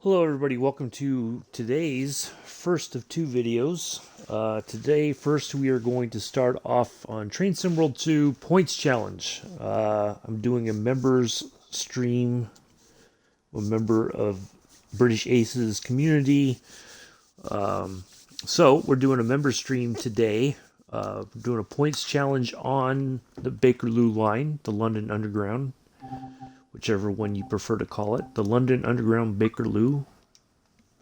Hello everybody, welcome to today's first of two videos. Today, first we are going to start off on Train Sim World 2 Points Challenge. I'm doing a members stream, a member of British Aces community. So we're doing a member stream today. We're doing a points challenge on the Bakerloo Line, the London Underground, whichever one you prefer to call it, the London Underground Bakerloo,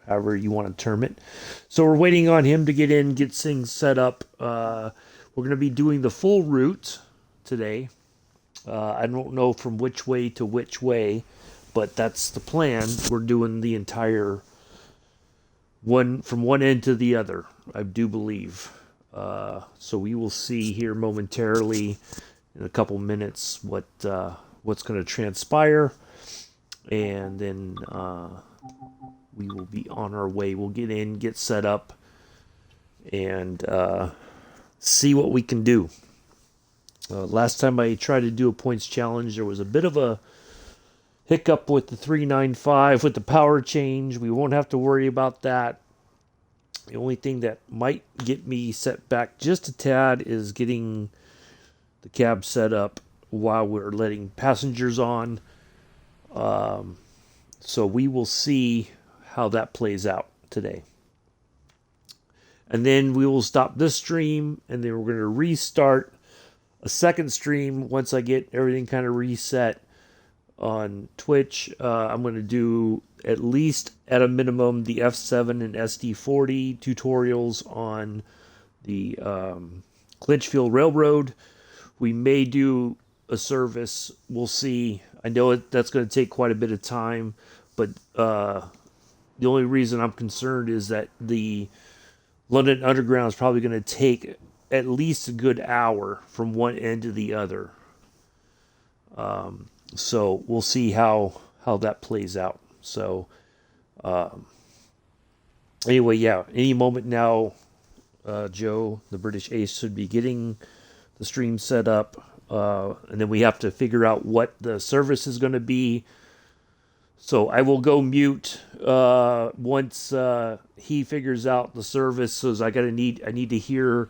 however you want to term it. So we're waiting on him to get in, get things set up. We're going to be doing the full route today. I don't know from which way to which way, but that's the plan. We're doing the entire one from one end to the other, I do believe. So we will see here momentarily in a couple minutes what's going to transpire, and then we will be on our way. We'll get in, get set up, and see what we can do. Last time I tried to do a points challenge, there was a bit of a hiccup with the 395 with the power change. We won't have to worry about that. The only thing that might get me set back just a tad is getting the cab set up while we're letting passengers on. So we will see how that plays out today. And then we will stop this stream, and then we're going to restart a second stream once I get everything kind of reset on Twitch. I'm going to do at least at a minimum the F7 and SD40 tutorials on the Clinchfield Railroad. We may do a service. We'll see. I know that's going to take quite a bit of time, but the only reason I'm concerned is that the London Underground is probably going to take at least a good hour from one end to the other. So we'll see how that plays out. So anyway, yeah, any moment now, Joe, the British Ace, should be getting the stream set up. And then we have to figure out what the service is going to be. So I will go mute once he figures out the service. So I need to hear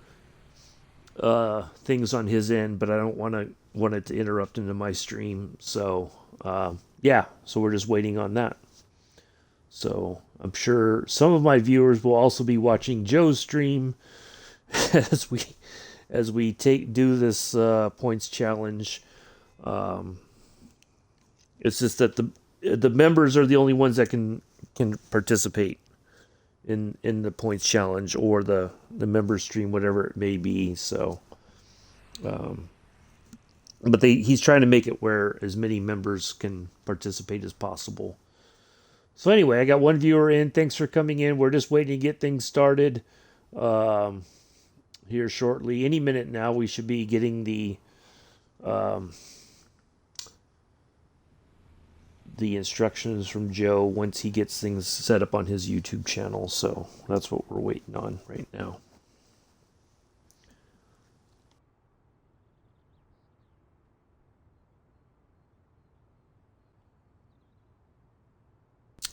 things on his end, but I don't want it to interrupt into my stream. So yeah, so we're just waiting on that. So I'm sure some of my viewers will also be watching Joe's stream as we do this points challenge. It's just that the members are the only ones that can participate in the points challenge or the member stream, whatever it may be. So, but he's trying to make it where as many members can participate as possible. So anyway, I got one viewer in. Thanks for coming in. We're just waiting to get things started here shortly. Any minute now, we should be getting the instructions from Joe once he gets things set up on his YouTube channel. So that's what we're waiting on right now.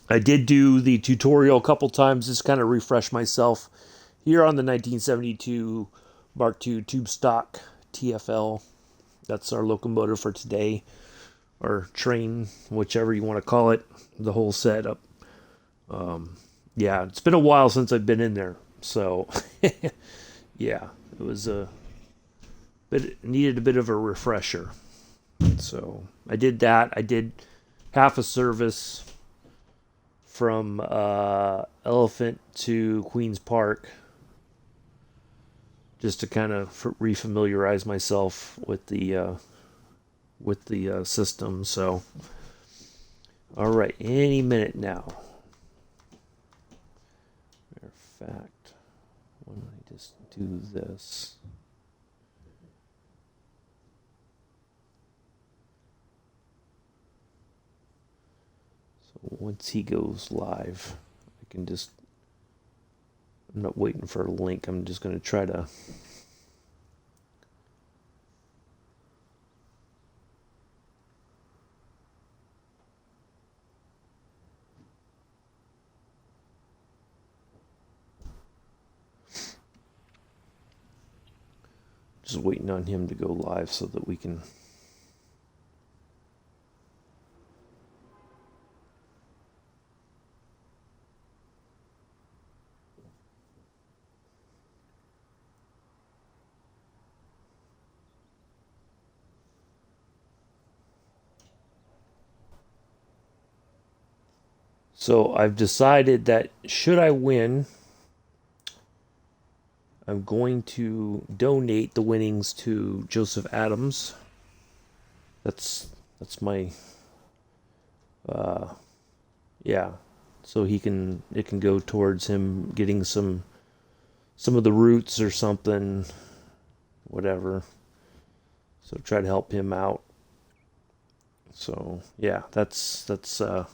I did do the tutorial a couple times, just kind of refresh myself here on the 1972 Mark II tube stock TFL. That's our locomotive for today, or train, whichever you want to call it, the whole setup. Yeah, it's been a while since I've been in there, so yeah, it was needed a bit of a refresher. So I did that. I did half a service from Elephant to Queen's Park, just to kind of refamiliarize myself with the system. So, all right, any minute now. Matter of fact, why don't I just do this? So once he goes live, I can just, I'm not waiting for a link. I'm just going to try to Just waiting on him to go live so that we can. So I've decided that should I win, I'm going to donate the winnings to Joseph Adams. That's my yeah. So it can go towards him getting some of the roots or something, whatever. So try to help him out. So yeah, that's oh,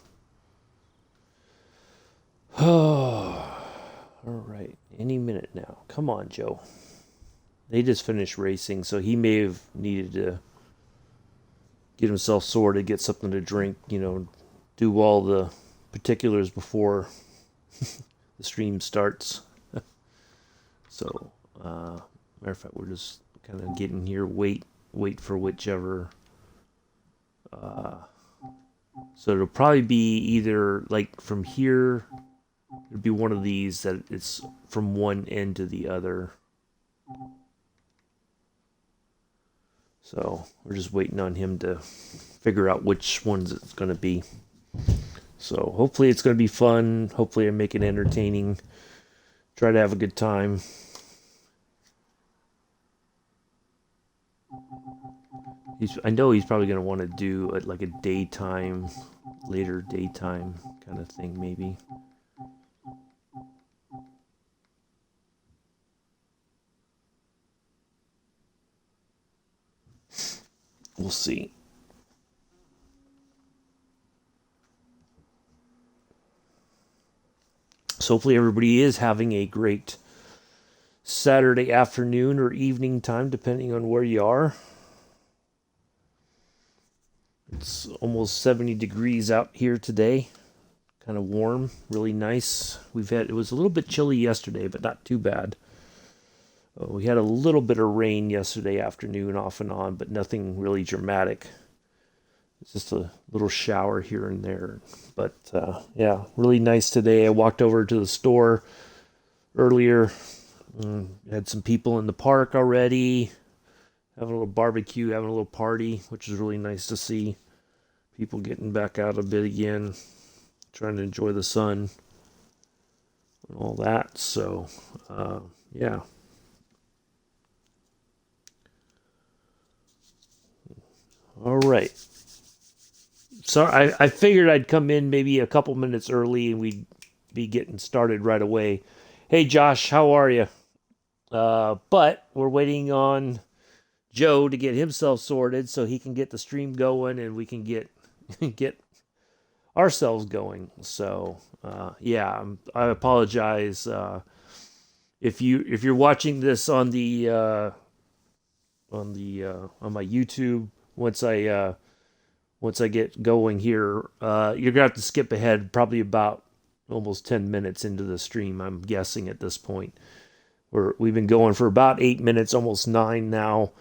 all right. Any minute now. Come on, Joe. They just finished racing, so he may have needed to get himself sorted, get something to drink, do all the particulars before the stream starts. So, matter of fact, we're just kind of getting here. Wait for whichever. So it'll probably be either like from here. It'd be one of these that it's from one end to the other. So we're just waiting on him to figure out which ones it's going to be. So hopefully it's going to be fun. Hopefully I make it entertaining. Try to have a good time. I know he's probably going to want to do like a daytime, later daytime kind of thing, maybe. We'll see. So hopefully everybody is having a great Saturday afternoon or evening time, depending on where you are. It's almost 70 degrees out here today. Kind of warm, really nice. It was a little bit chilly yesterday, but not too bad. We had a little bit of rain yesterday afternoon off and on, but nothing really dramatic. It's just a little shower here and there. But yeah, really nice today. I walked over to the store earlier. Had some people in the park already. Having a little barbecue, having a little party, which is really nice to see. People getting back out a bit again. Trying to enjoy the sun and all that. So, yeah. All right. So I figured I'd come in maybe a couple minutes early and we'd be getting started right away. Hey, Josh, how are you? But we're waiting on Joe to get himself sorted so he can get the stream going and we can get get ourselves going. So yeah, I apologize if you're watching this on the on my YouTube. Once I get going here, you're gonna have to skip ahead probably about almost 10 minutes into the stream. I'm guessing at this point. We've been going for about 8 minutes, almost 9 now.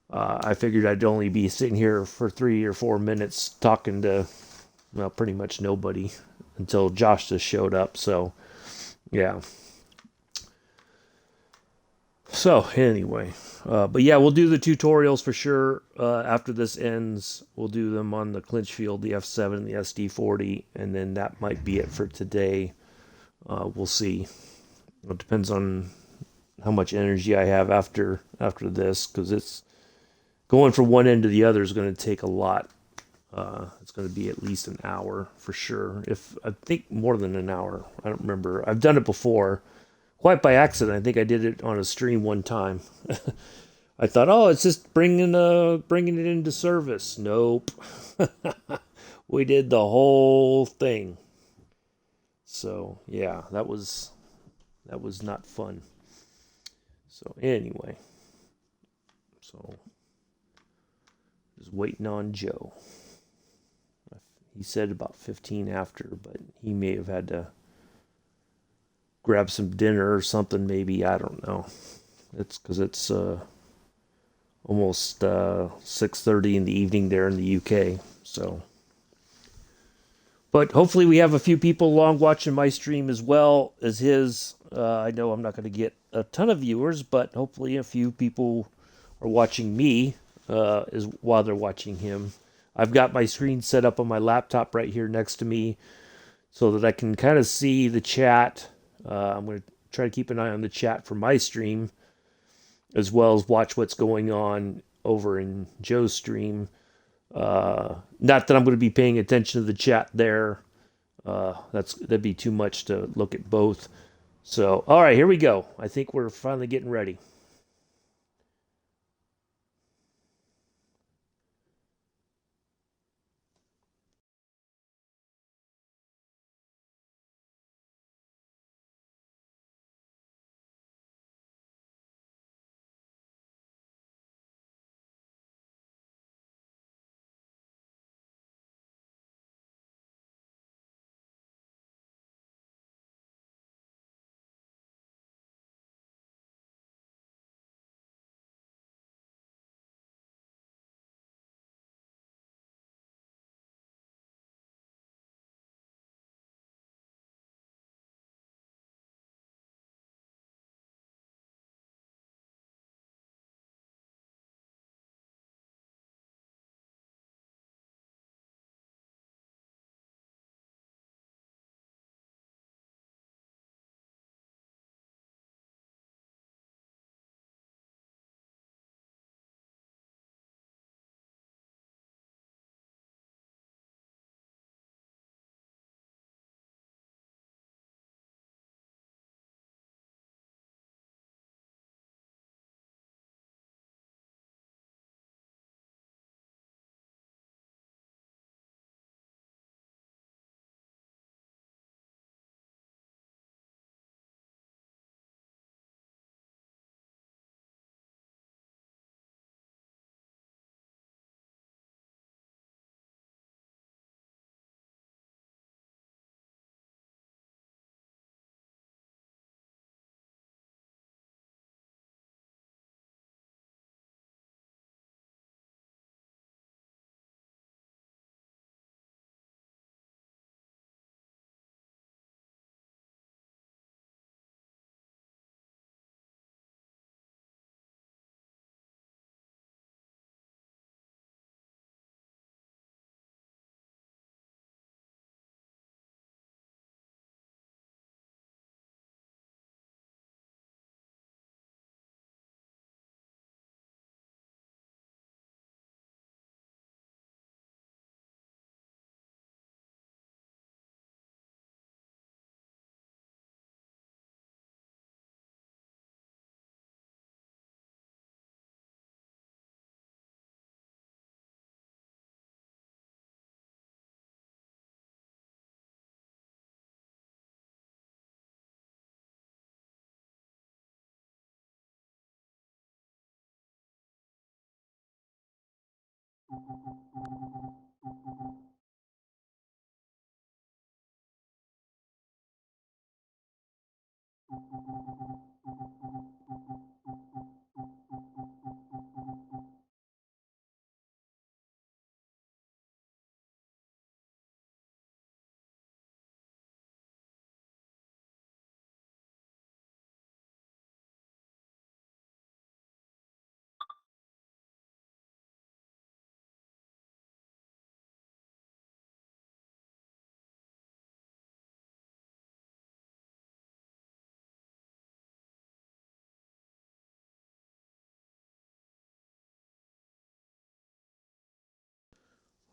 I figured I'd only be sitting here for 3 or 4 minutes talking to, well, pretty much nobody until Josh just showed up. So, yeah. So, anyway. But yeah, we'll do the tutorials for sure. After this ends, we'll do them on the Clinchfield, the F7, the SD40, and then that might be it for today. We'll see. It depends on how much energy I have after this, because it's going from one end to the other is going to take a lot. It's going to be at least an hour for sure. If I think more than an hour. I don't remember. I've done it before, quite by accident. I think I did it on a stream one time. I thought, oh, it's just bringing it into service. Nope. We did the whole thing. So yeah, that was not fun. So anyway, so just waiting on Joe. He said about 15 after, but he may have had to grab some dinner or something. Maybe, I don't know. It's because it's almost 6:30 in the evening there in the UK. So, but hopefully we have a few people along watching my stream as well as his. I know I'm not going to get a ton of viewers, but hopefully a few people are watching me is while they're watching him. I've got my screen set up on my laptop right here next to me so that I can kind of see the chat. I'm going to try to keep an eye on the chat for my stream as well as watch what's going on over in Joe's stream. Not that I'm going to be paying attention to the chat there. That'd be too much to look at both. So, all right, here we go. I think we're finally getting ready.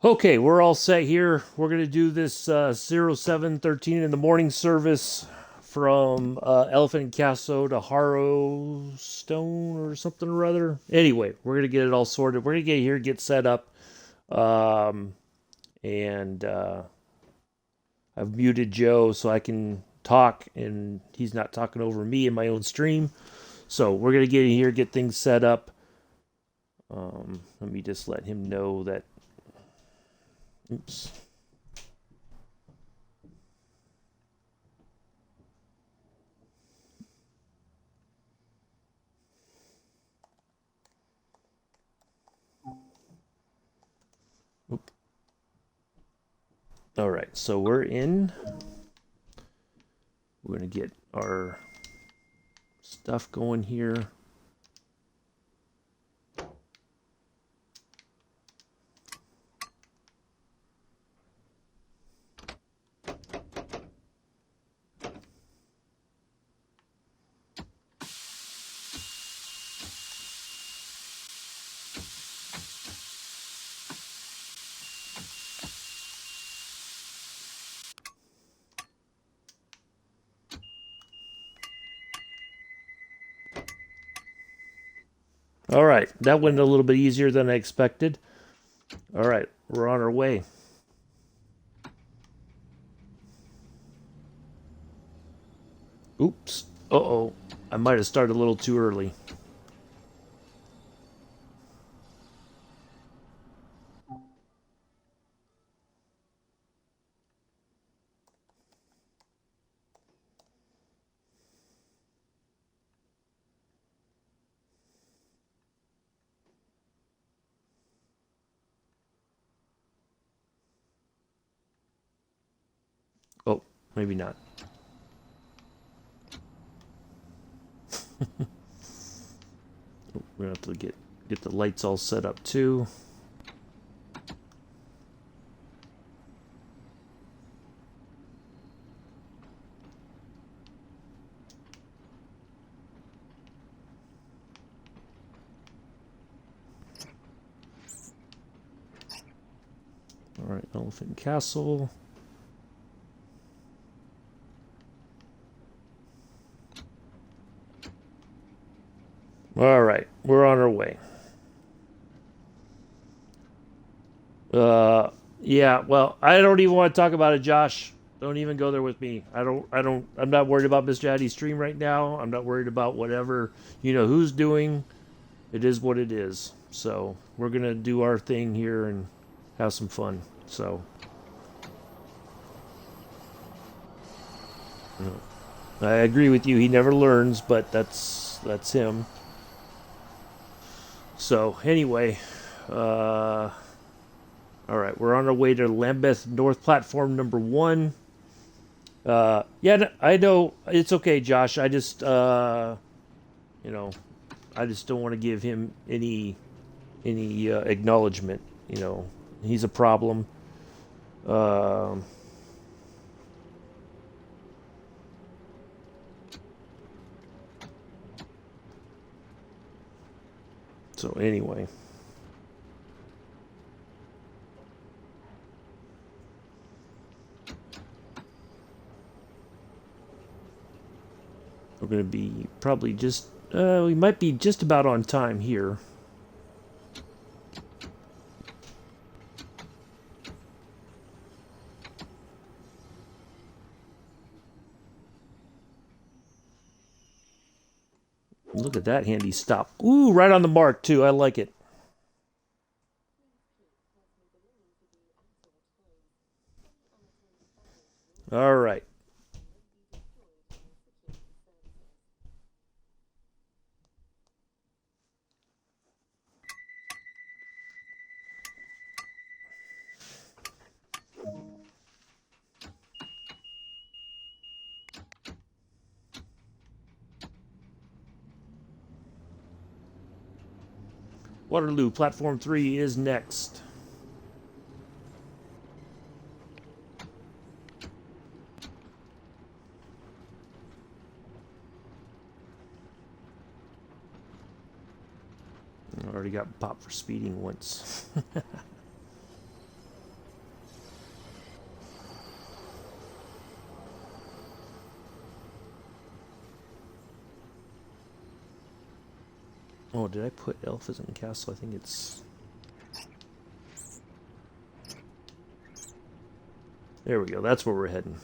Okay, we're all set here. We're going to do this 0713 in the morning service from Elephant and Castle to Harrow Stone or something or other. Anyway, we're going to get it all sorted. We're going to get here, get set up. Um, and I've muted Joe so I can talk and he's not talking over me in my own stream. So we're going to get in here, get things set up. Let me just let him know that. Oops. All right, so we're in. We're going to get our stuff going here. All right, that went a little bit easier than I expected. All right, we're on our way. Oops. Uh-oh. I might have started a little too early. Oh, maybe not. We're gonna have to get the lights all set up too. All right, Elephant Castle. All right, we're on our way. Yeah, well, I don't even want to talk about it, Josh. Don't even go there with me. I'm not worried about Miss Jaddy's stream right now. I'm not worried about whatever, who's doing. It is what it is. So, we're going to do our thing here and have some fun. So, I agree with you. He never learns, but that's him. So, anyway, all right, we're on our way to Lambeth North Platform number 1. Yeah, I know it's okay, Josh. I just, I just don't want to give him any acknowledgement. He's a problem. Um, so anyway. We're going to be probably just, we might be just about on time here. Look at that handy stop. Ooh, right on the mark, too. I like it. All right. Waterloo, platform 3 is next. I already got popped for speeding once. Oh, did I put Elephant Castle? I think it's... There we go. That's where we're heading.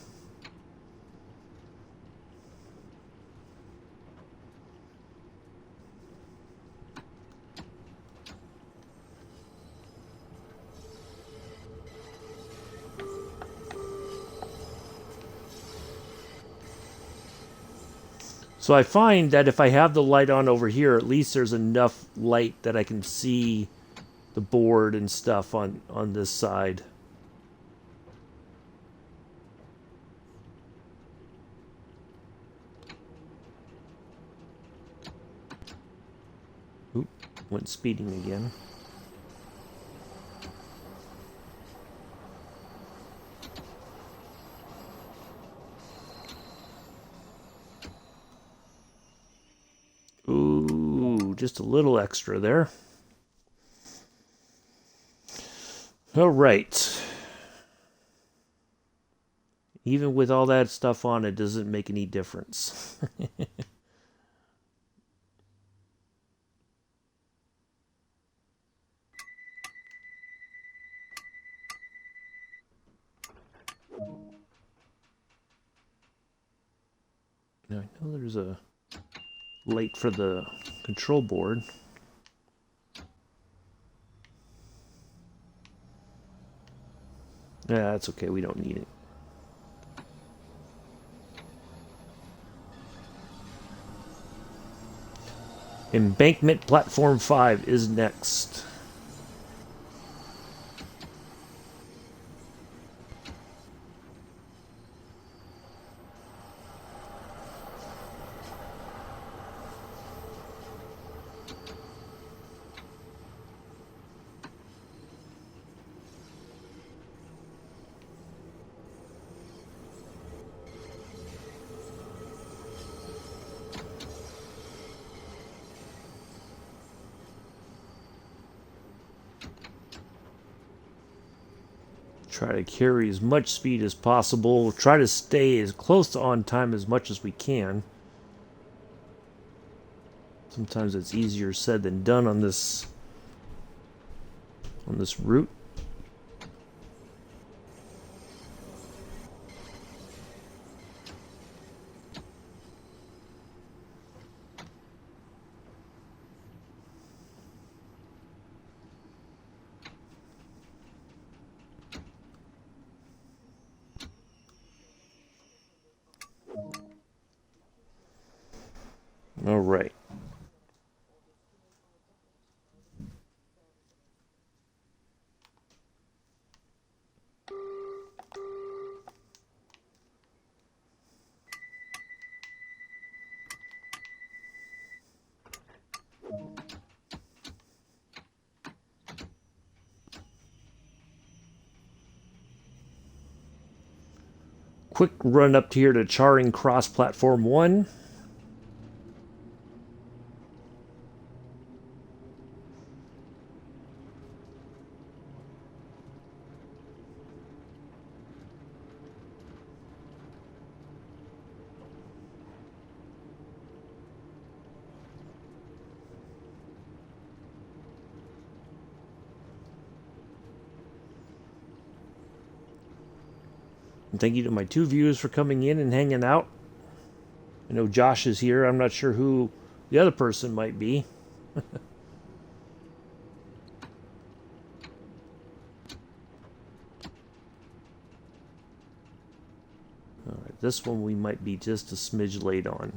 So I find that if I have the light on over here, at least there's enough light that I can see the board and stuff on this side. Went speeding again. Ooh, just a little extra there. All right. Even with all that stuff on, it doesn't make any difference. Now I know there's a light for the control board. Yeah, that's okay. We don't need it. Embankment Platform 5 is next. Try to carry as much speed as possible. Try to stay as close to on time as much as we can. Sometimes it's easier said than done on this route. All right. Quick run up here to Charing Cross Platform 1. And thank you to my 2 viewers for coming in and hanging out. I know Josh is here. I'm not sure who the other person might be. All right, this one we might be just a smidge late on.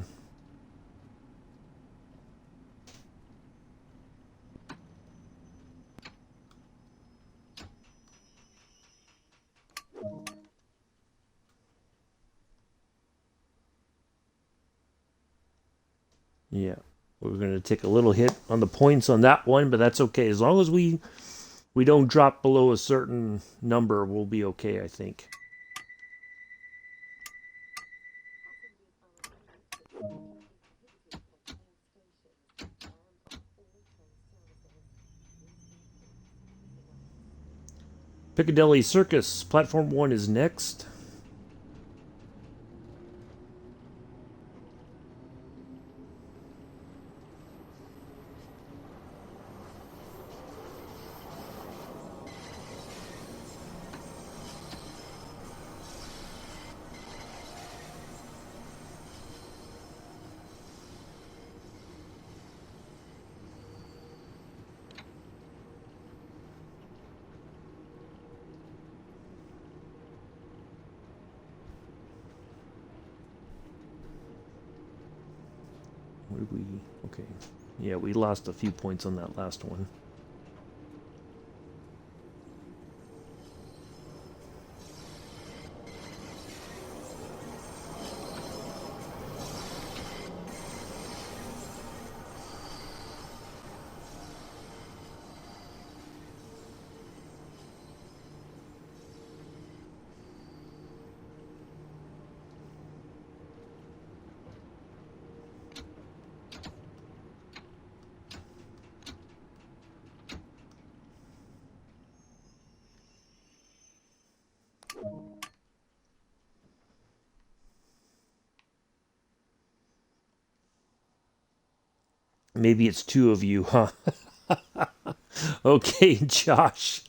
Yeah, we're going to take a little hit on the points on that one, but that's okay. As long as we don't drop below a certain number, we'll be okay, I think. Piccadilly Circus, Platform 1 is next. Where did we... Okay. Yeah, we lost a few points on that last one. Maybe it's two of you, huh? Okay, Josh.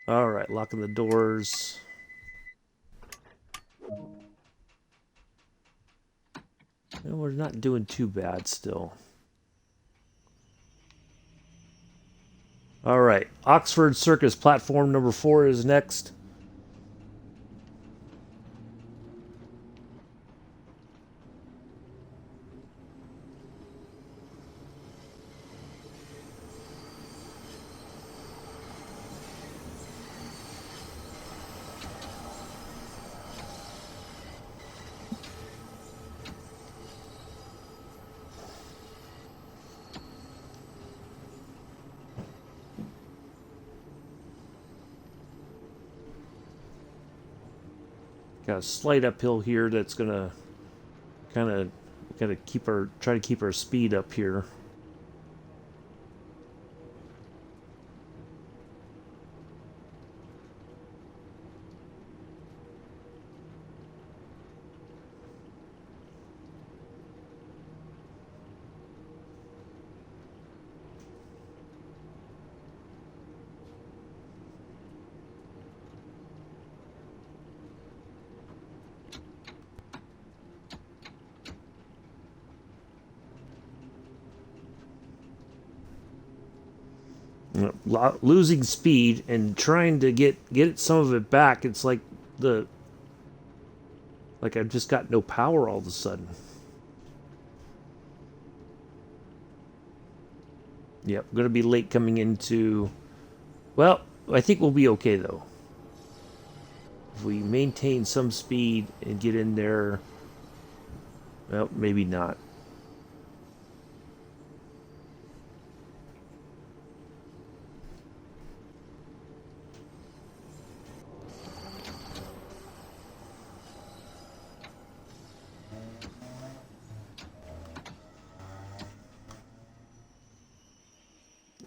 All right, locking the doors. And we're not doing too bad still. All right, Oxford Circus platform number 4 is next. Got a slight uphill here that's gonna kind of gotta try to keep our speed up here. Losing speed and trying to get some of it back. It's like the like I've just got no power all of a sudden. Yep, I'm gonna be late coming into. Well, I think we'll be okay though. If we maintain some speed and get in there, well, maybe not.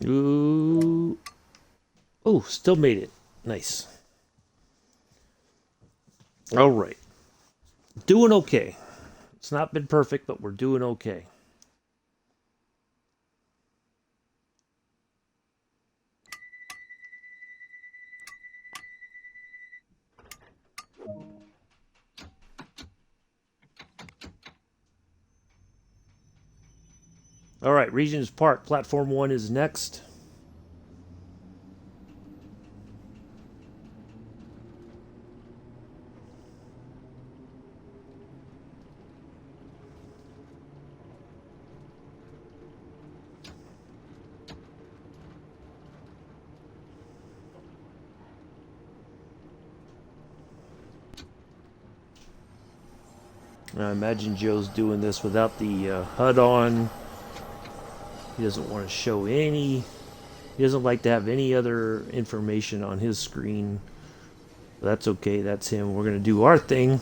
Ooh. Oh, still made it. Nice. All right. Doing okay. It's not been perfect, but we're doing okay. All right, Regents Park, platform 1 is next. I imagine Joe's doing this without the HUD on. He doesn't want to show any. He doesn't like to have any other information on his screen. But that's okay. That's him. We're going to do our thing.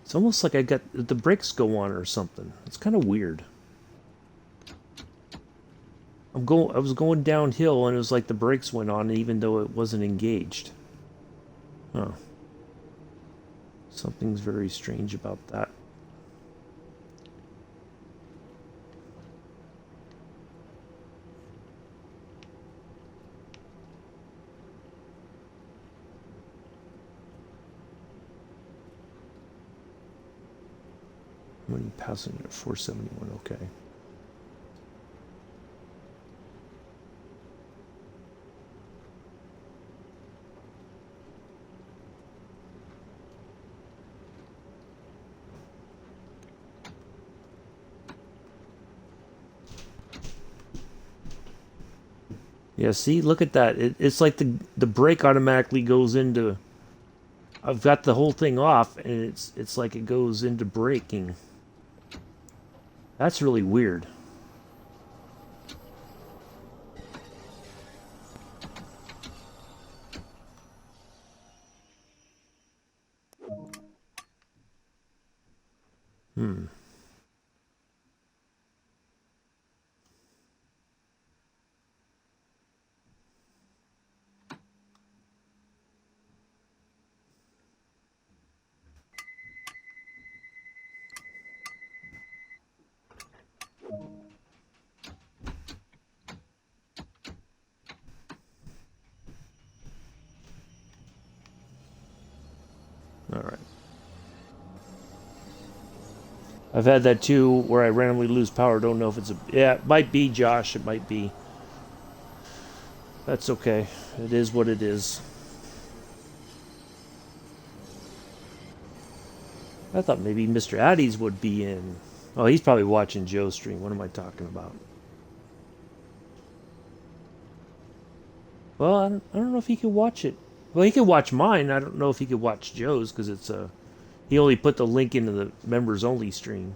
It's almost like I got the brakes go on or something. It's kind of weird. I was going downhill and it was like the brakes went on even though it wasn't engaged. Huh. Something's very strange about that. How many passenger? 471. Okay. Yeah, see, look at that. It's like the brake automatically goes into. I've got the whole thing off, and it's like it goes into braking. That's really weird. Hmm. I've had that too, where I randomly lose power. Don't know if it's a... Yeah, it might be, Josh. It might be. That's okay. It is what it is. I thought maybe Mr. Addies would be in. Oh, he's probably watching Joe's stream. What am I talking about? Well, I don't know if he could watch it. Well, he could watch mine. I don't know if he could watch Joe's because it's a... He only put the link into the members only stream.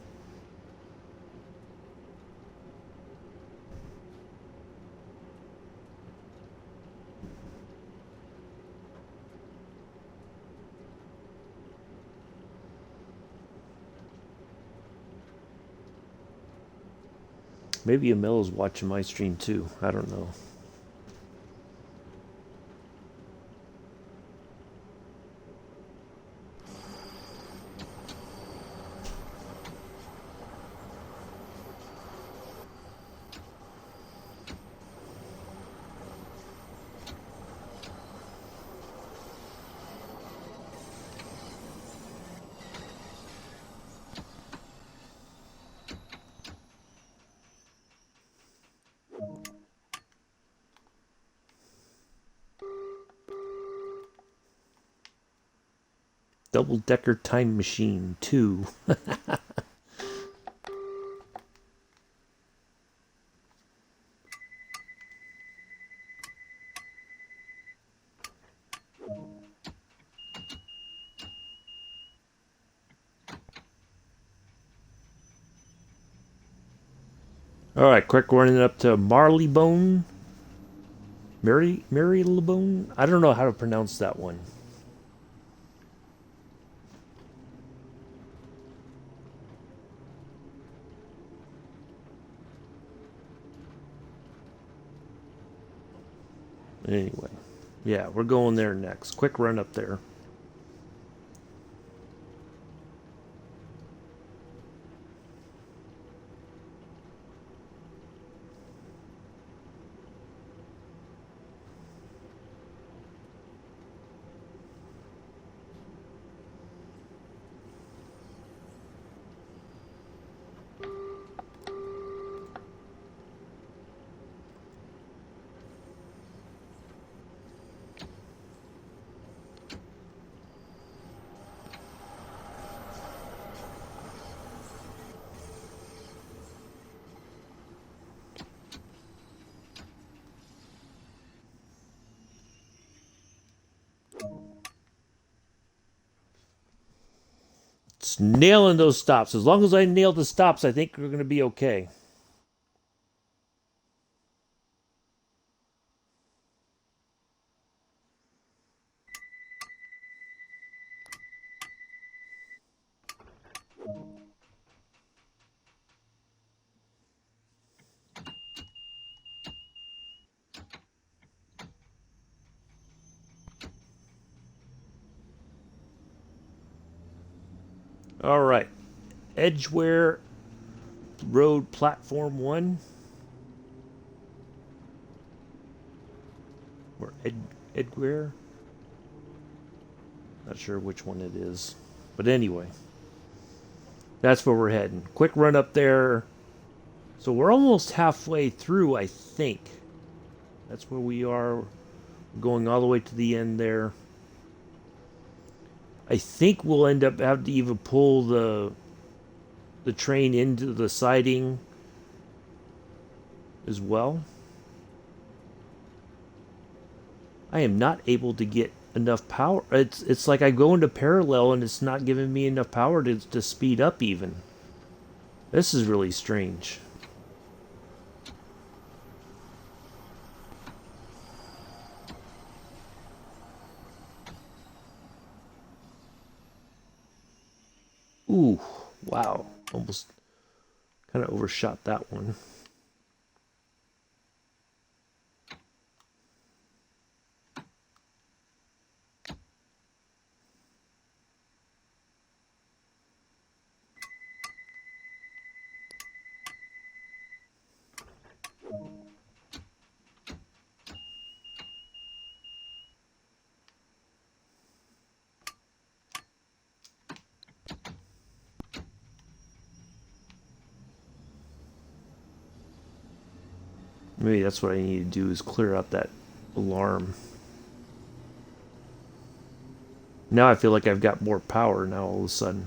Maybe Amel's watching my stream too. I don't know. Double-decker time machine 2. All right, quick running up to Marleybone. Marylebone? I don't know how to pronounce that one. Anyway, yeah, we're going there next. Quick run up there. It's nailing those stops. As long as I nail the stops, I think we're going to be okay. All right. Edgeware Road Platform 1. Or Edgware? Not sure which one it is. But anyway, that's where we're heading. Quick run up there. So we're almost halfway through, I think. That's where we are. Going all the way to the end there. I think we'll end up having to even pull the train into the siding as well. I am not able to get enough power. It's like I go into parallel and it's not giving me enough power to speed up even. This is really strange. Ooh, wow. Almost kind of overshot that one. Maybe that's what I need to do is clear out that alarm. Now I feel like I've got more power now all of a sudden.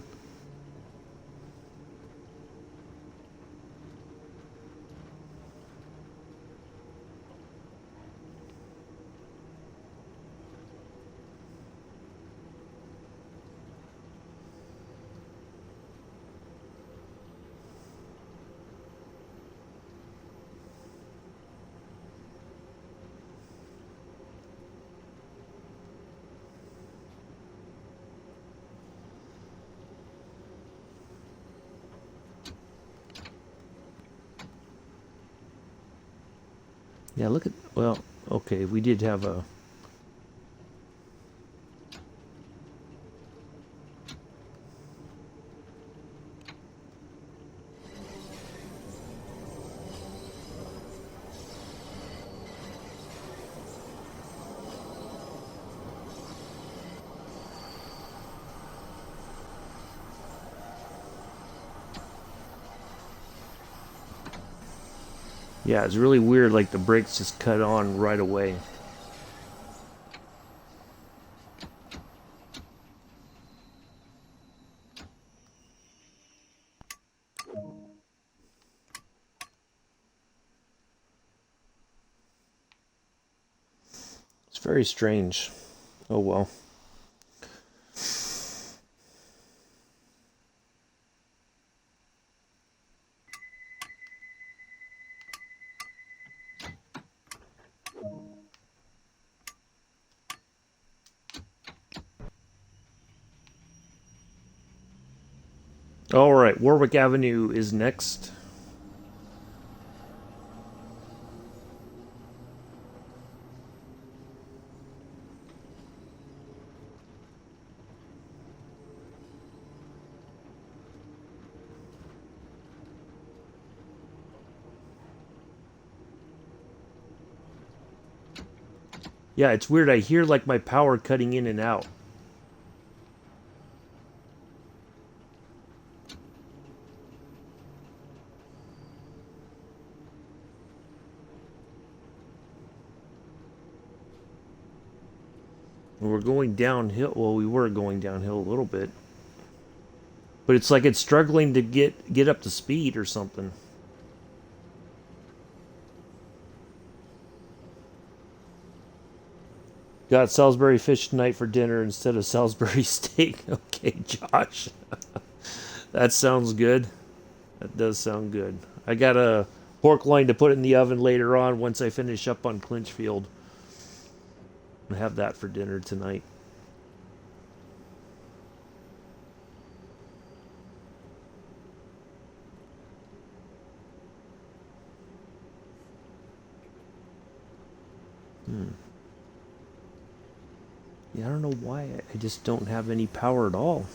Yeah, look at, well, okay, we did have a, yeah, it's really weird, like the brakes just cut on right away. It's very strange. Oh well. All right, Warwick Avenue is next. Yeah, it's weird. I hear like my power cutting in and out. And we're going downhill. Well, we were going downhill a little bit. But it's like it's struggling to get up to speed or something. Got Salisbury fish tonight for dinner instead of Salisbury steak. Okay, Josh. That sounds good. That does sound good. I got a pork loin to put in the oven later on once I finish up on Clinchfield. I'll have that for dinner tonight. Yeah, I don't know why. I just don't have any power at all.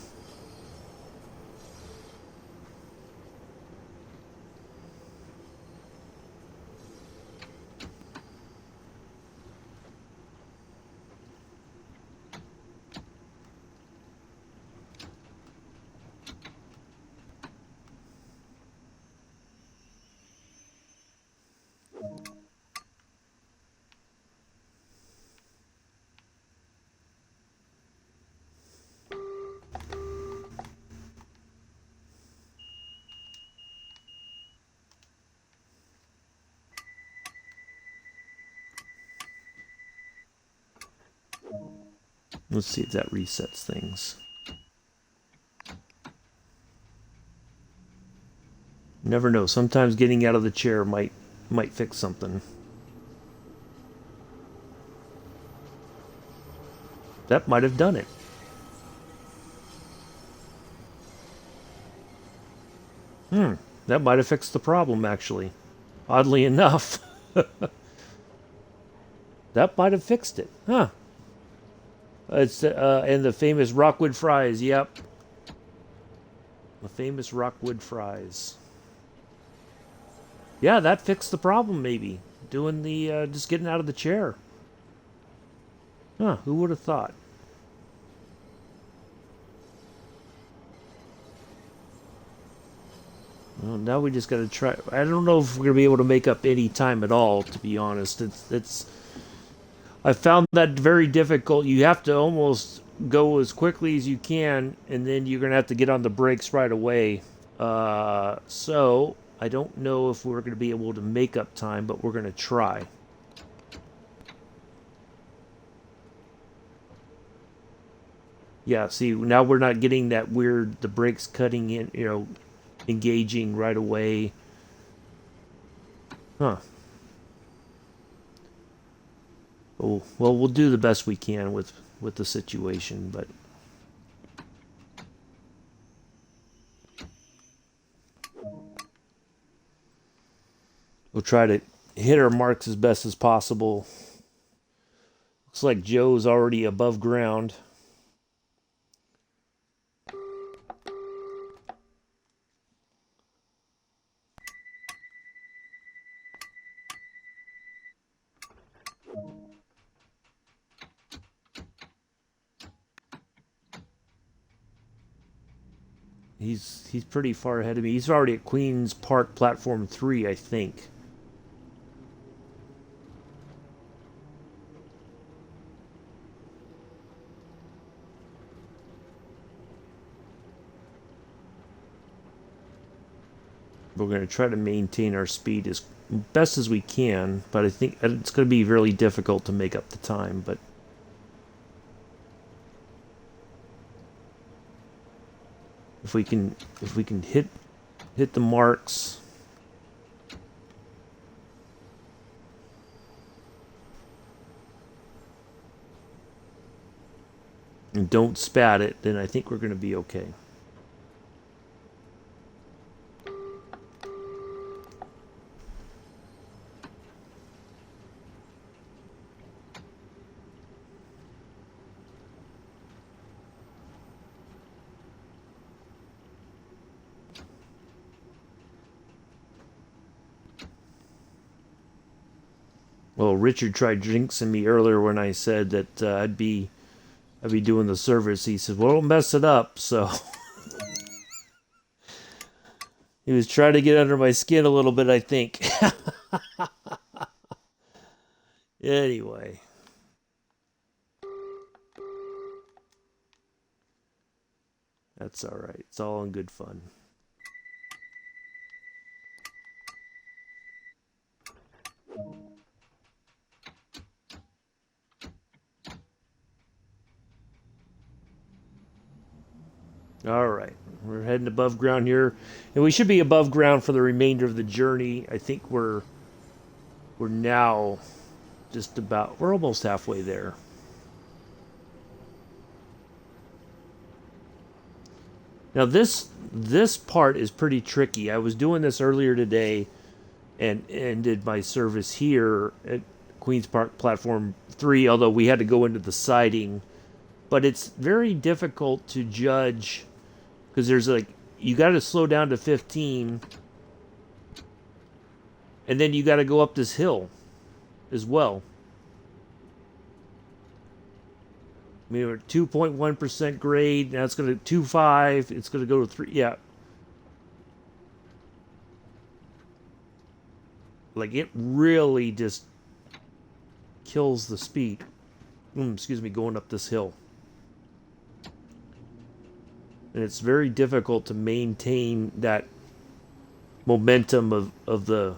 Let's see if that resets things. Never know. Sometimes getting out of the chair might fix something. That might have done it. That might have fixed the problem, actually. Oddly enough. That might have fixed it. Huh. It's and the famous Rockwood fries. Yep. The famous Rockwood fries. Yeah, that fixed the problem, maybe. Doing the, just getting out of the chair. Huh, who would have thought? Well, now we just got to try. I don't know if we're gonna be able to make up any time at all. To be honest, it's. I found that very difficult. You have to almost go as quickly as you can, and then you're gonna have to get on the brakes right away. So I don't know if we're gonna be able to make up time, but we're gonna try. Yeah, see, now we're not getting that weird, the brakes cutting in, engaging right away. Huh. Oh, well, we'll do the best we can with the situation, but we'll try to hit our marks as best as possible. Looks like Joe's already above ground. He's pretty far ahead of me. He's already at Queens Park Platform 3, I think. We're going to try to maintain our speed as best as we can, but I think it's going to be really difficult to make up the time, but if we can hit the marks. And don't spat it, then I think we're going to be okay. Well, Richard tried jinxing me earlier when I said that I'd be doing the service. He said, "Well, don't mess it up." So he was trying to get under my skin a little bit, I think. Anyway, that's all right. It's all in good fun. All right, we're heading above ground here, and we should be above ground for the remainder of the journey. I think we're now we're almost halfway there. Now this part is pretty tricky. I was doing this earlier today and did my service here at Queens Park Platform 3, although we had to go into the siding. But it's very difficult to judge because there's like, you got to slow down to 15, and then you got to go up this hill as well. I mean, we're 2.1% grade. Now it's going to 2.5. It's going to go to 3. Yeah. Like, it really just kills the speed. Excuse me, going up this hill. And it's very difficult to maintain that momentum of the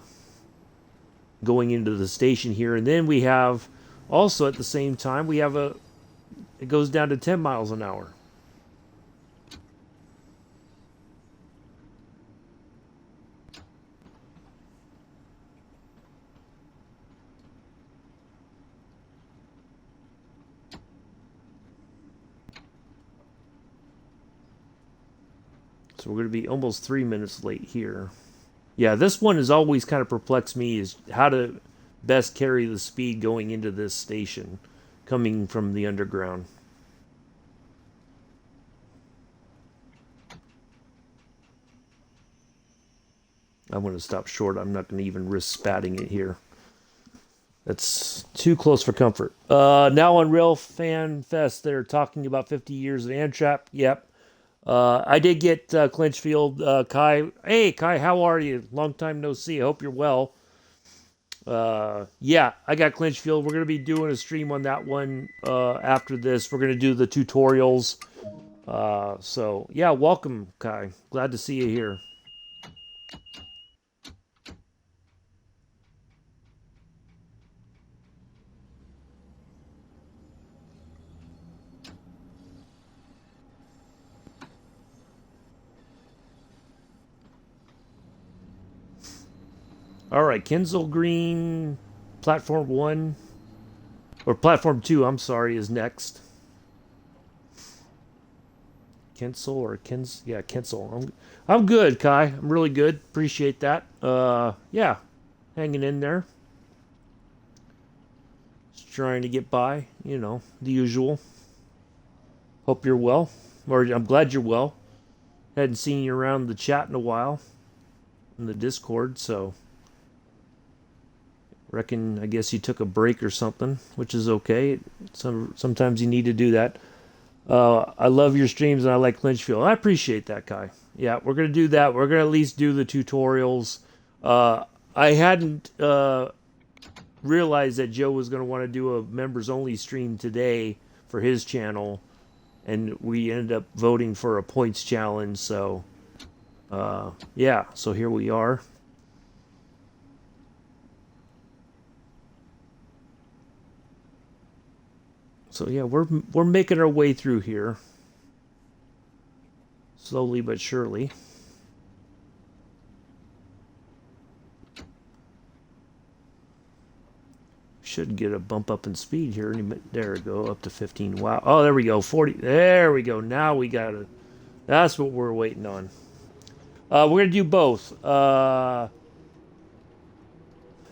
going into the station here. And then we have also at the same time, we have it goes down to 10 miles an hour. So we're going to be almost 3 minutes late here. Yeah, this one has always kind of perplexed me, is how to best carry the speed going into this station coming from the underground. I'm going to stop short. I'm not going to even risk spatting it here. That's too close for comfort. Now on Rail Fan Fest, they're talking about 50 years of Amtrak. Yep. I did get Clinchfield. Kai. Hey, Kai, how are you? Long time no see. I hope you're well. Yeah, I got Clinchfield. We're going to be doing a stream on that one after this. We're going to do the tutorials. So, yeah, welcome, Kai. Glad to see you here. All right, Kensal Green, Platform 1, or Platform 2, I'm sorry, is next. Kensal or yeah, Kensal. I'm good, Kai. I'm really good. Appreciate that. Yeah, hanging in there. Just trying to get by, the usual. Hope you're well. Or I'm glad you're well. Hadn't seen you around the chat in a while in the Discord, so reckon I guess you took a break or something, which is okay. Sometimes you need to do that. I love your streams and I like Clinchfield. I appreciate that, Kai. Yeah, we're gonna do that. We're gonna at least do the tutorials. I hadn't realized that Joe was gonna want to do a members only stream today for his channel, and we ended up voting for a points challenge. So, yeah. So here we are. So yeah, we're making our way through here, slowly but surely. Should get a bump up in speed here. There we go, up to 15. Wow. Oh, there we go. 40. There we go. Now we got it. That's what we're waiting on. We're gonna do both.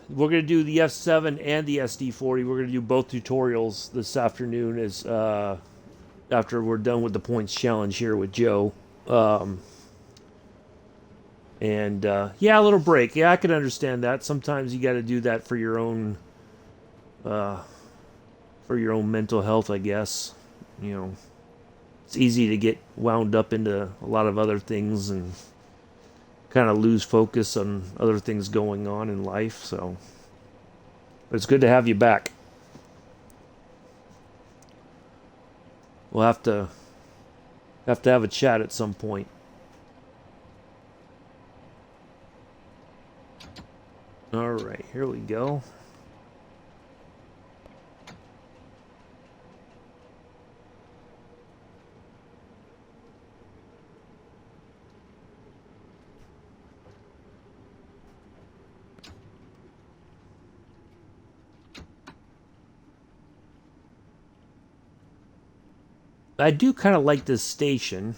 We're gonna do the F7 and the SD40. We're gonna do both tutorials this afternoon. As after we're done with the points challenge here with Joe. And yeah, a little break. Yeah, I can understand that. Sometimes you got to do that for your own mental health, I guess. It's easy to get wound up into a lot of other things and kind of lose focus on other things going on in life. So, but it's good to have you back. We'll have to have a chat at some point. All right, here we go. I do kind of like this station.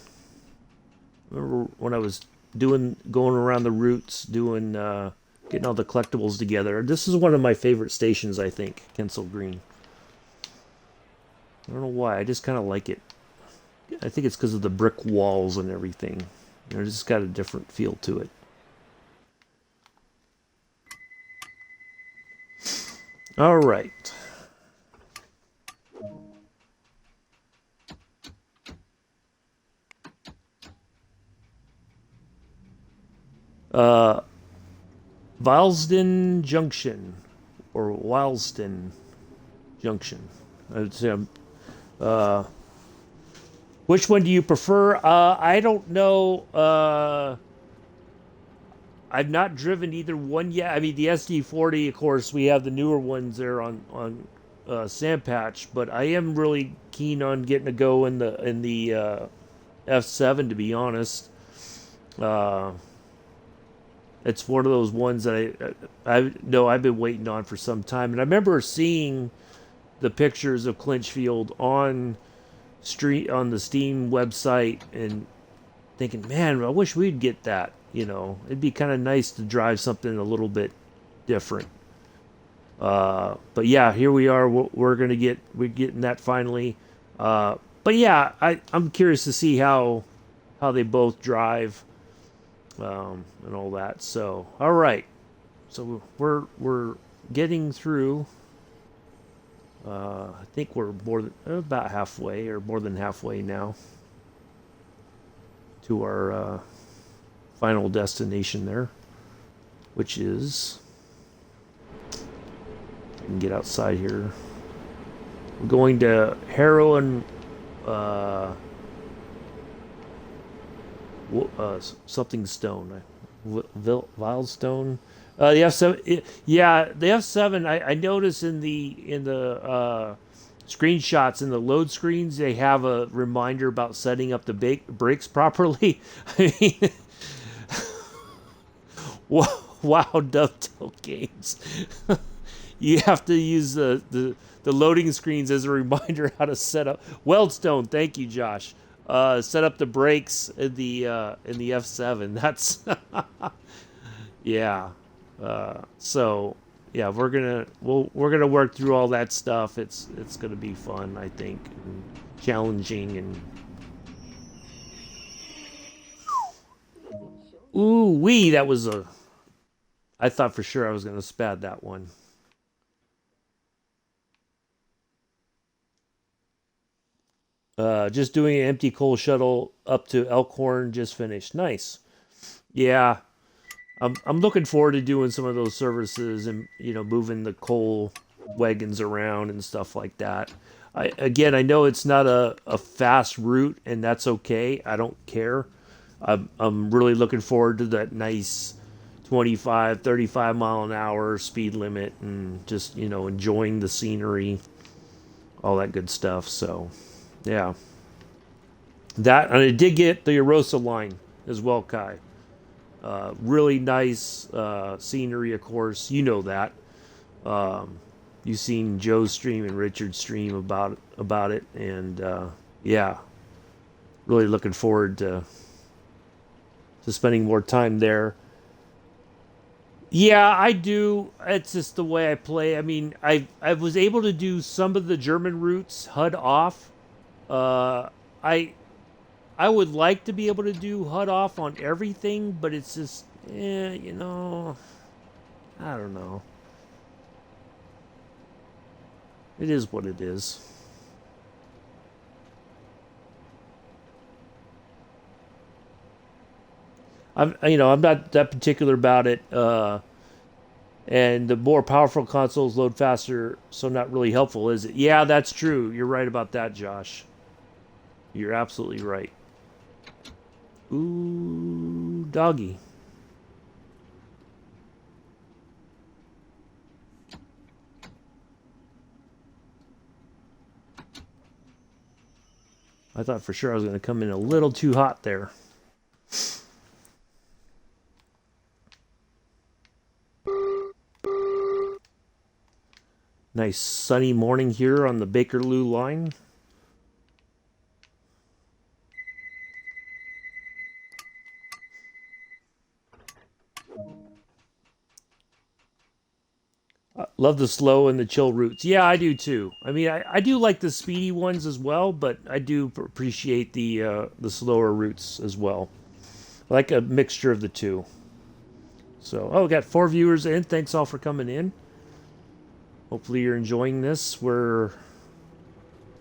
Remember when I was going around the routes, getting all the collectibles together. This is one of my favorite stations, I think, Kensal Green. I don't know why. I just kind of like it. I think it's because of the brick walls and everything. It's just got a different feel to it. All right. Wealdstone Junction, or Wealdstone Junction. I would say, which one do you prefer? I don't know. I've not driven either one yet. I mean, the SD40, of course, we have the newer ones there on Sandpatch, but I am really keen on getting a go in the F7, to be honest. It's one of those ones that I know I've been waiting on for some time, and I remember seeing the pictures of Clinchfield on the Steam website and thinking, man, I wish we'd get that. It'd be kind of nice to drive something a little bit different. But yeah, here we are. We're getting that finally. But yeah, I'm curious to see how they both drive. And all that. So, all right. So we're getting through. I think we're about halfway, or more than halfway now. to our final destination there, which is, I can get outside here. We're going to Harrow and something stone, Wealdstone. The F7, yeah, the F7. I noticed in the screenshots in the load screens they have a reminder about setting up the brakes properly. I mean, wow, Dovetail Games. You have to use the loading screens as a reminder how to set up Wealdstone. Thank you, Josh. Set up the brakes in the F7. That's yeah. So yeah, we're gonna work through all that stuff. It's gonna be fun, I think, and challenging and ooh wee. That was a. I thought for sure I was gonna spad that one. Just doing an empty coal shuttle up to Elkhorn. Just finished. Nice. Yeah, I'm looking forward to doing some of those services and moving the coal wagons around and stuff like that. I know it's not a fast route and that's okay. I don't care. I'm really looking forward to that nice 25, 35 mile an hour speed limit and just enjoying the scenery, all that good stuff. So yeah, that, and I did get the Erosa line as well, Kai. Really nice scenery, of course. You know that. You've seen Joe's stream and Richard's stream about it, and yeah, really looking forward to spending more time there. Yeah, I do. It's just the way I play. I mean, I was able to do some of the German routes HUD off. Uh, I I would like to be able to do HUD off on everything, but it's just, I don't know. It is what it is. I'm not that particular about it. And the more powerful consoles load faster, so not really helpful, is it? Yeah, that's true. You're right about that, Josh. You're absolutely right. Ooh, doggy. I thought for sure I was going to come in a little too hot there. Nice sunny morning here on the Bakerloo Line. Love the slow and the chill routes. Yeah, I do too. I mean, I do like the speedy ones as well, but I do appreciate the slower routes as well. I like a mixture of the two. So, we got 4 viewers in. Thanks all for coming in. Hopefully you're enjoying this. We're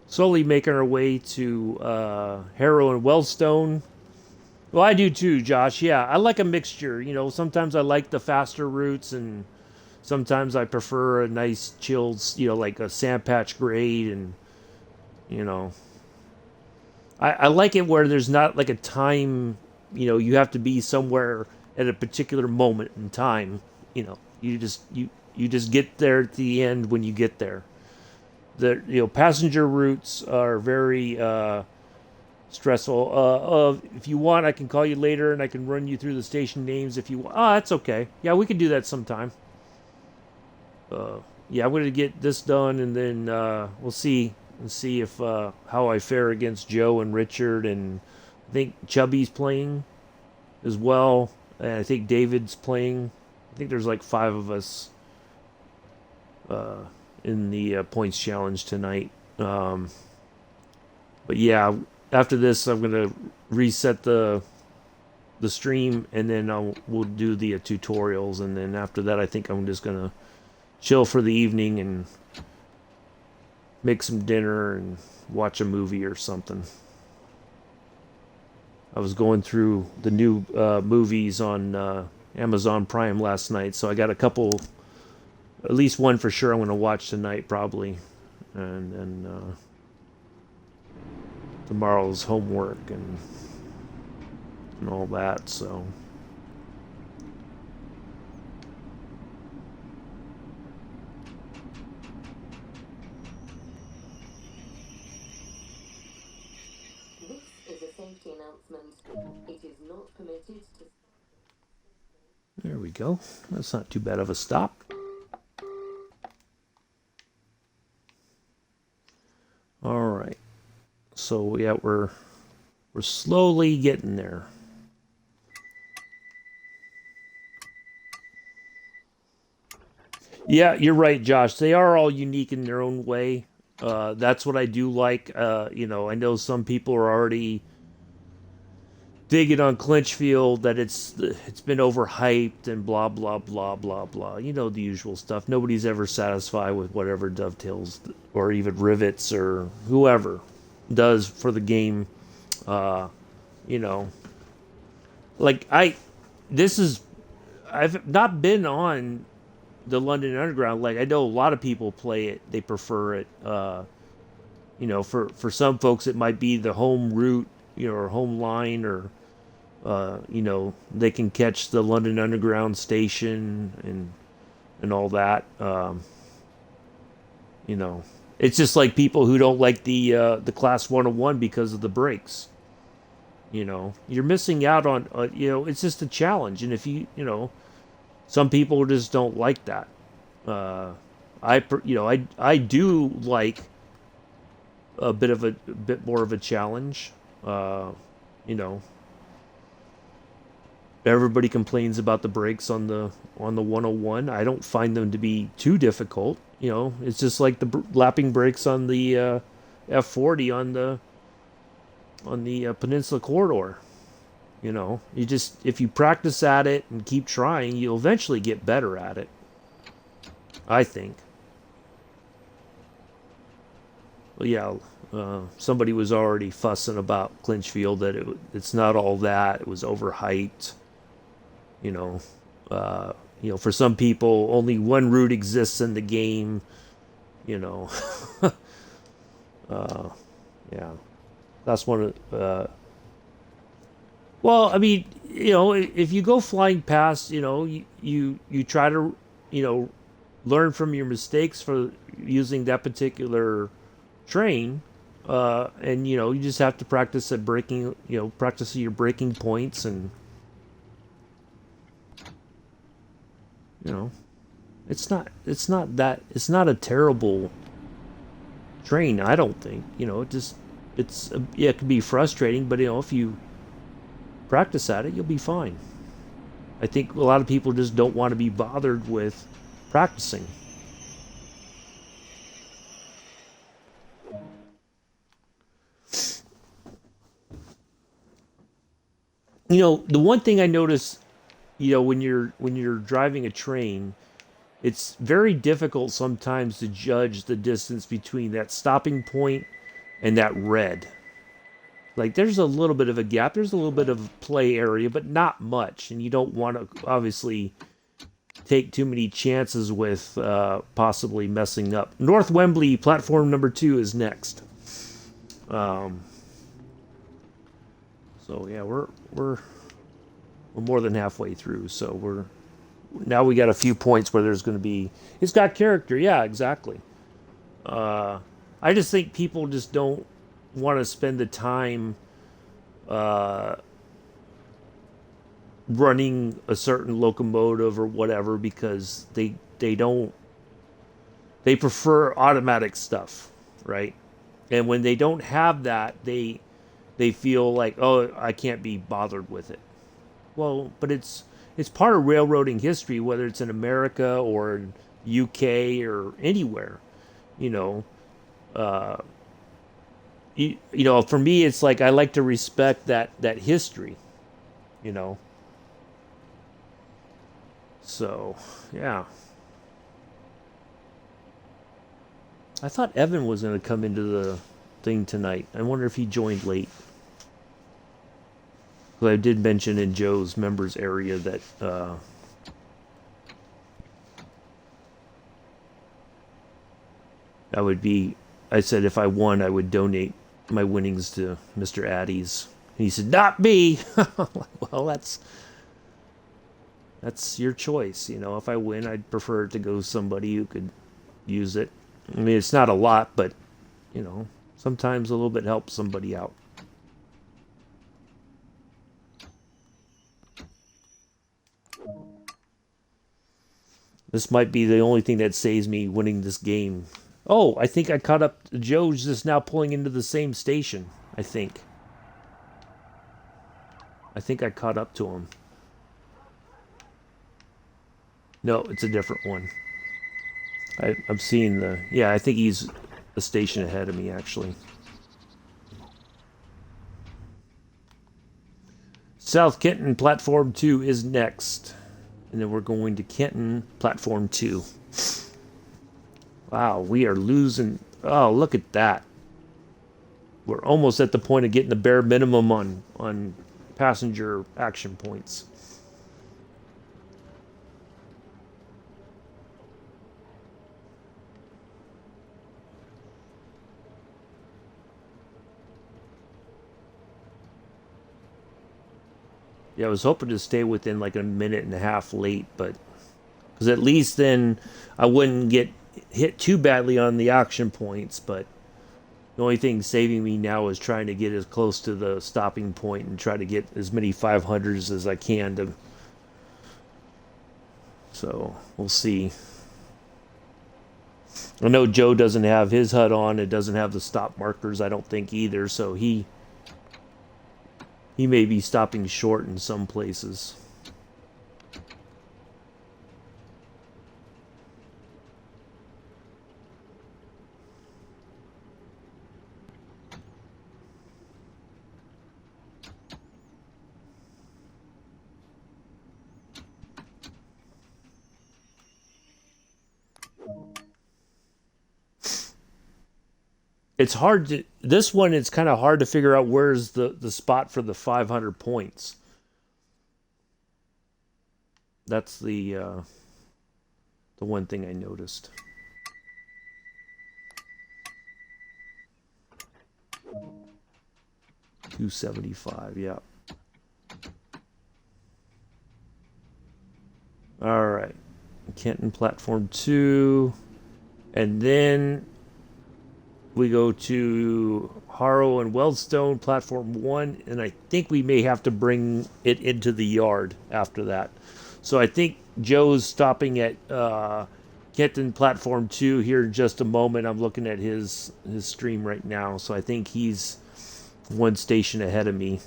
slowly making our way to Harrow and Wealdstone. Well, I do too, Josh. Yeah, I like a mixture. Sometimes I like the faster routes, and sometimes I prefer a nice chilled, like a sand patch grade, and you know, I like it where there's not like a time. You have to be somewhere at a particular moment in time. You just get there at the end when you get there. The passenger routes are very stressful. If you want, I can call you later and I can run you through the station names if you want. Oh, that's okay. Yeah, we can do that sometime. Yeah, I'm gonna get this done and then we'll see if how I fare against Joe and Richard, and I think Chubby's playing as well, and I think David's playing. I think there's like 5 of us in the points challenge tonight. But yeah, after this, I'm gonna reset the stream, and then we'll do the tutorials, and then after that, I think I'm just gonna chill for the evening and make some dinner and watch a movie or something. I was going through the new movies on Amazon Prime last night, so I got a couple, at least one for sure. I'm going to watch tonight probably, and tomorrow's homework and all that. So This is a safety announcement. It is not permitted to. there we go. That's not too bad of a stop. All right. So yeah, we're slowly getting there. Yeah, you're right, Josh. They are all unique in their own way. That's what I do like. I know some people are already digging on Clinchfield that it's been overhyped and blah blah blah blah blah. You know the usual stuff. Nobody's ever satisfied with whatever dovetails or even rivets or whoever does for the game. Uh, you know, like this is I've not been on the London Underground. Like I know a lot of people play it, they prefer it. For some folks it might be the home route, or home line, or they can catch the London Underground station and all that. You know, it's just like people who don't like the Class 101 because of the brakes. You're missing out on. It's just a challenge, and if some people just don't like that. Uh, I do like a bit more of a challenge. Uh, you know, Everybody complains about the brakes on the 101. I don't find them to be too difficult. It's just like the lapping brakes on the F40 on the Peninsula Corridor. You just if you practice at it and keep trying, you'll eventually get better at it. I think. Well, yeah, somebody was already fussing about Clinchfield that it's not all that. It was overhyped. You know, for some people, only one route exists in the game. You know, uh, yeah, that's one of. Well, I mean, if you go flying past, you try to, you know, learn from your mistakes for using that particular train, and you just have to practice at braking, practice your braking points, and you know, it's not a terrible train. I don't think. Yeah, it can be frustrating, but if you practice at it, you'll be fine. I think a lot of people just don't want to be bothered with practicing. The one thing I notice, when you're driving a train, it's very difficult sometimes to judge the distance between that stopping point and that red. Like there's a little bit of a gap, there's a little bit of play area, but not much, and you don't want to obviously take too many chances with possibly messing up. North Wembley platform number 2 is next. Um, so yeah, we're more than halfway through. So we got a few points where there's going to be. It's got character, yeah, exactly. Uh, I just think people just don't want to spend the time uh, running a certain locomotive or whatever because they prefer automatic stuff, right? And when they don't have that, they feel like, oh, I can't be bothered with it. Well, but it's part of railroading history, whether it's in America or in UK or anywhere. You know, uh, for me, it's like I like to respect that history. You know, so yeah. I thought Evan was going to come into the thing tonight. I wonder if he joined late. But I did mention in Joe's members area that I would be. I said if I won, I would donate my winnings to Mr. Addy's. And he said, "Not me." Well, that's your choice. You know, if I win, I'd prefer it to go to somebody who could use it. I mean, it's not a lot, but you know, sometimes a little bit helps somebody out. This might be the only thing that saves me winning this game. Oh, I think I caught up. Joe's just now pulling into the same station. I think. I think I caught up to him. No, it's a different one. I'm seeing the... Yeah, I think he's a station ahead of me, actually. South Kenton, Platform 2 is next. And then we're going to Kenton, Platform 2. Wow, we are losing... Oh, look at that. We're almost at the point of getting the bare minimum on passenger action points. Yeah, I was hoping to stay within like a minute and a half late, but because at least then I wouldn't get hit too badly on the auction points. But the only thing saving me now is trying to get as close to the stopping point and try to get as many 500s as I can to. So we'll see. I know Joe doesn't have his HUD on. It doesn't have the stop markers, I don't think either. So he may be stopping short in some places. It's hard to... This one, it's kind of hard to figure out where's the spot for the 500 points. That's the one thing I noticed. $275, yeah. All right. Kenton Platform 2. And then we go to Harrow and Wealdstone Platform 1. And I think we may have to bring it into the yard after that. So I think Joe's stopping at Kenton Platform 2 here in just a moment. I'm looking at his stream right now. So I think he's one station ahead of me.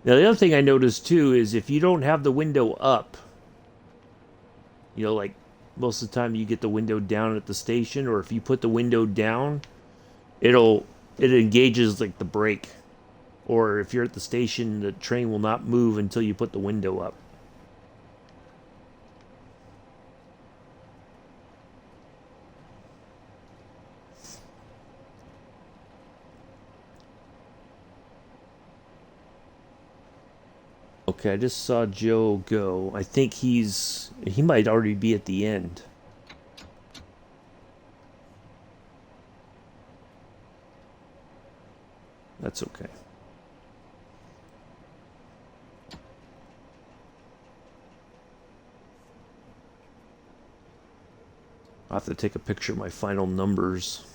Now, the other thing I noticed too is if you don't have the window up, you know, like most of the time you get the window down at the station, or if you put the window down, it engages like the brake. Or if you're at the station, the train will not move until you put the window up. Okay, I just saw Joe go. I think he might already be at the end. That's okay. I'll have to take a picture of my final numbers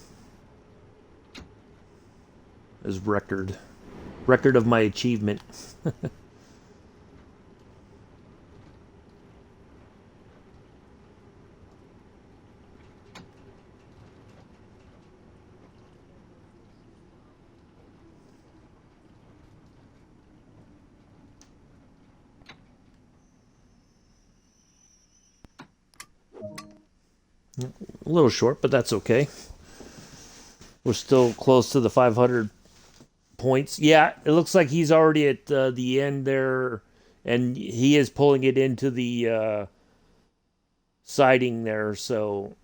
as record of my achievement. A little short, but that's okay. We're still close to the 500 points. Yeah, it looks like he's already at the end there, and he is pulling it into the siding there. So,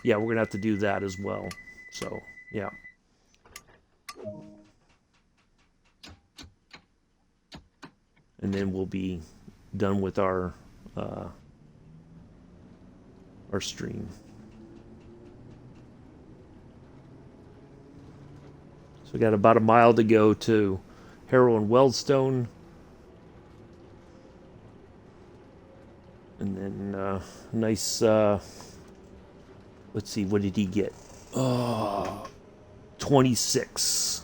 yeah, we're going to have to do that as well. So, yeah. And then we'll be done with our stream. So we got about a mile to go to Harrow and Wealdstone. And then nice, let's see, what did he get? 26.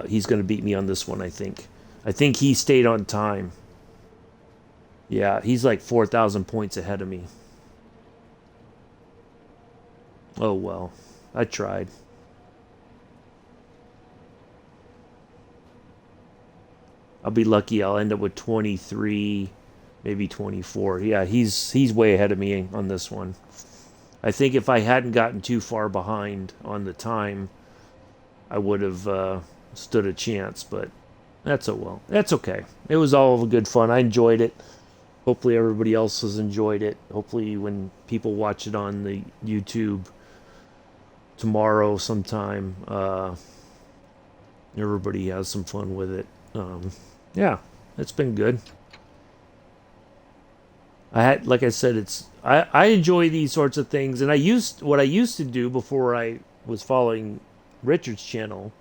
He's going to beat me on this one, I think. I think he stayed on time. Yeah, he's like 4,000 points ahead of me. Oh, well. I tried. I'll be lucky. I'll end up with 23, maybe 24. Yeah, he's way ahead of me on this one. I think if I hadn't gotten too far behind on the time, I would have stood a chance, but that's That's okay. It was all good fun. I enjoyed it. Hopefully everybody else has enjoyed it. Hopefully when people watch it on the YouTube tomorrow sometime, everybody has some fun with it. Yeah, it's been good. Like I said, I enjoy these sorts of things, and what I used to do before I was following Richard's channel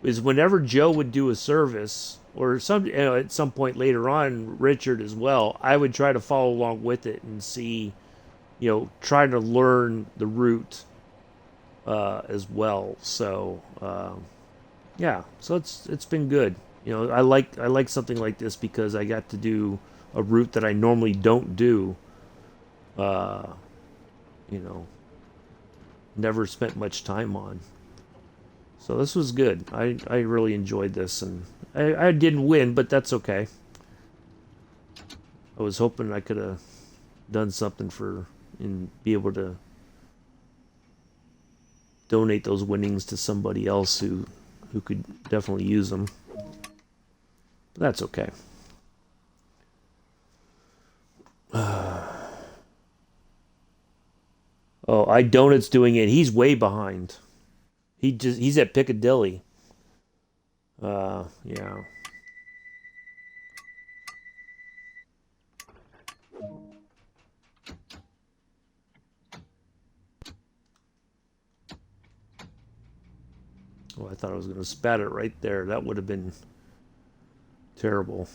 is whenever Joe would do a service, or at some point later on, Richard as well, I would try to follow along with it and see, try to learn the route as well. So yeah, so it's been good. I like something like this because I got to do a route that I normally don't do. You know, never spent much time on. So this was good. I really enjoyed this, and I didn't win, but that's okay. I was hoping I could have done something and be able to donate those winnings to somebody else who could definitely use them. But that's okay. Oh, Donut's doing it. He's way behind. He's at Piccadilly. Yeah. Oh, I thought I was going to spat it right there. That would have been terrible.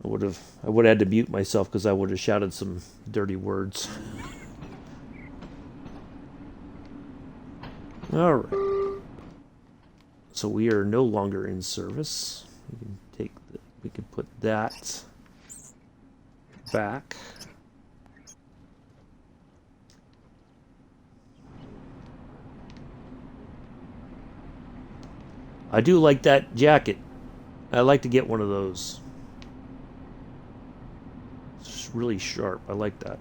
I would have had to mute myself because I would have shouted some dirty words. All right. So we are no longer in service. We can put that back. I do like that jacket. I'd like to get one of those. It's really sharp. I like that.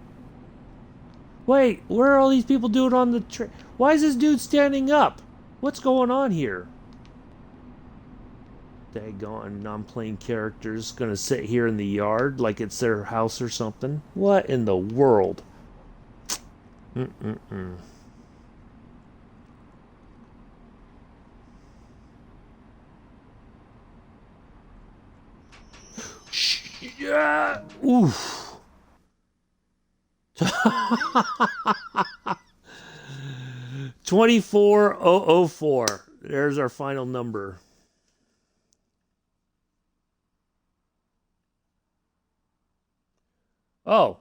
Wait, what are all these people doing on the train? Why is this dude standing up? What's going on here? Daggone non-playing characters gonna sit here in the yard like it's their house or something? What in the world? Yeah. Oof. 24004. There's our final number. Oh.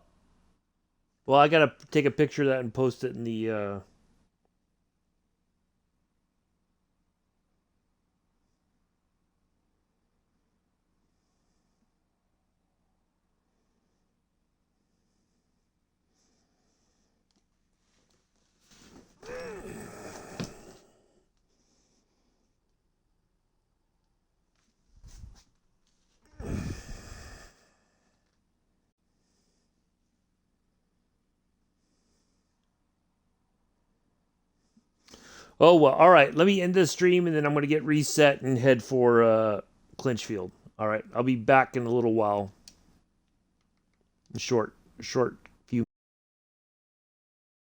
Well, I gotta take a picture of that and post it in the Oh, well, all right. Let me end this stream, and then I'm going to get reset and head for Clinchfield. All right. I'll be back in a little while. Short